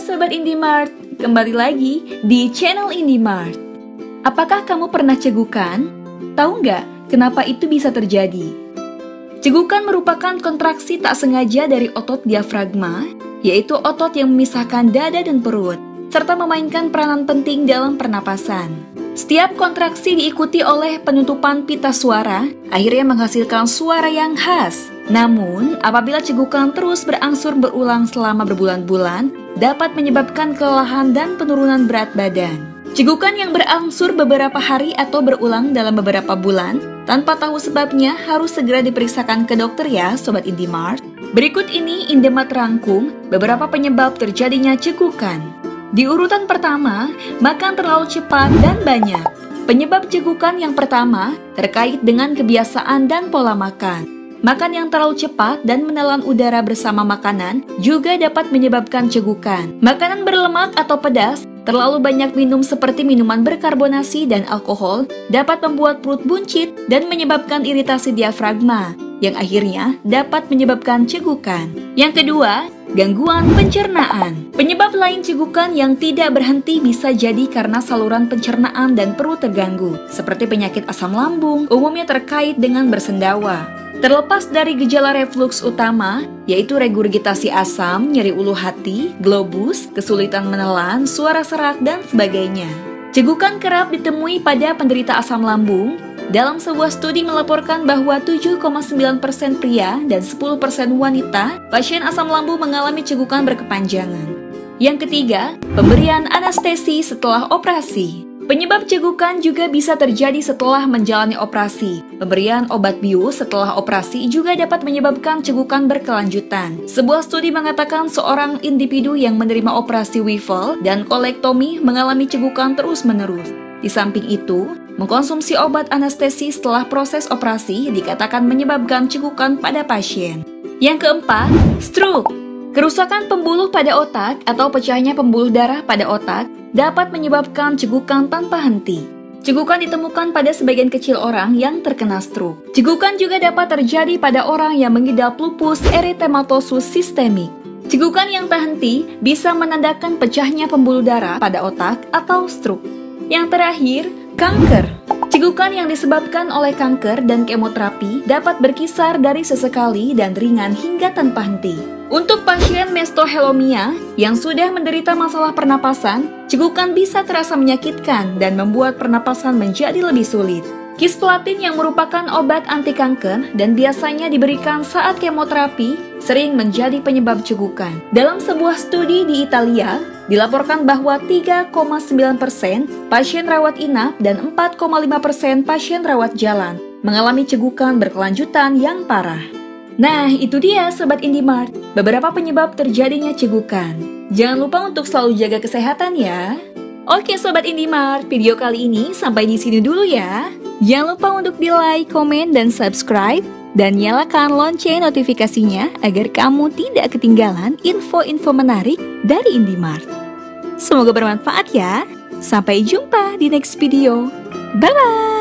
Sobat Indimart, kembali lagi di channel Indimart. Apakah kamu pernah cegukan? Tahu nggak kenapa itu bisa terjadi? Cegukan merupakan kontraksi tak sengaja dari otot diafragma, yaitu otot yang memisahkan dada dan perut, serta memainkan peranan penting dalam pernapasan. Setiap kontraksi diikuti oleh penutupan pita suara, akhirnya menghasilkan suara yang khas. Namun, apabila cegukan terus berangsur berulang selama berbulan-bulan, dapat menyebabkan kelelahan dan penurunan berat badan. Cegukan yang berangsur beberapa hari atau berulang dalam beberapa bulan, tanpa tahu sebabnya harus segera diperiksakan ke dokter ya, Sobat Indimart. Berikut ini Indimart rangkum beberapa penyebab terjadinya cegukan. Di urutan pertama, makan terlalu cepat dan banyak. Penyebab cegukan yang pertama terkait dengan kebiasaan dan pola makan. Makan yang terlalu cepat dan menelan udara bersama makanan juga dapat menyebabkan cegukan. Makanan berlemak atau pedas, terlalu banyak minum seperti minuman berkarbonasi dan alkohol dapat membuat perut buncit dan menyebabkan iritasi diafragma, yang akhirnya dapat menyebabkan cegukan. Yang kedua, gangguan pencernaan. Penyebab lain cegukan yang tidak berhenti bisa jadi karena saluran pencernaan dan perut terganggu, seperti penyakit asam lambung, umumnya terkait dengan bersendawa. Terlepas dari gejala refluks utama, yaitu regurgitasi asam, nyeri ulu hati, globus, kesulitan menelan, suara serak, dan sebagainya. Cegukan kerap ditemui pada penderita asam lambung. Dalam sebuah studi melaporkan bahwa 7,9% pria dan 10% wanita pasien asam lambung mengalami cegukan berkepanjangan. Yang ketiga, pemberian anestesi setelah operasi. Penyebab cegukan juga bisa terjadi setelah menjalani operasi. Pemberian obat bius setelah operasi juga dapat menyebabkan cegukan berkelanjutan. Sebuah studi mengatakan seorang individu yang menerima operasi Wivel dan kolektomi mengalami cegukan terus-menerus. Di samping itu, mengkonsumsi obat anestesi setelah proses operasi dikatakan menyebabkan cegukan pada pasien. Yang keempat, stroke. Kerusakan pembuluh pada otak atau pecahnya pembuluh darah pada otak dapat menyebabkan cegukan tanpa henti. Cegukan ditemukan pada sebagian kecil orang yang terkena stroke. Cegukan juga dapat terjadi pada orang yang mengidap lupus erythematosus sistemik. Cegukan yang tak henti bisa menandakan pecahnya pembuluh darah pada otak atau stroke. Yang terakhir, kanker. Cegukan yang disebabkan oleh kanker dan kemoterapi dapat berkisar dari sesekali dan ringan hingga tanpa henti. Untuk pasien mestohelomia yang sudah menderita masalah pernapasan, cegukan bisa terasa menyakitkan dan membuat pernapasan menjadi lebih sulit. Kisplatin yang merupakan obat anti kanker dan biasanya diberikan saat kemoterapi sering menjadi penyebab cegukan. Dalam sebuah studi di Italia, dilaporkan bahwa 3,9% pasien rawat inap dan 4,5% pasien rawat jalan mengalami cegukan berkelanjutan yang parah. Nah, itu dia Sobat Indimart, beberapa penyebab terjadinya cegukan. Jangan lupa untuk selalu jaga kesehatan ya. Oke Sobat Indimart, video kali ini sampai di sini dulu ya. Jangan lupa untuk di-like, komen, dan subscribe, dan nyalakan lonceng notifikasinya agar kamu tidak ketinggalan info-info menarik dari Indimart. Semoga bermanfaat ya. Sampai jumpa di next video. Bye-bye!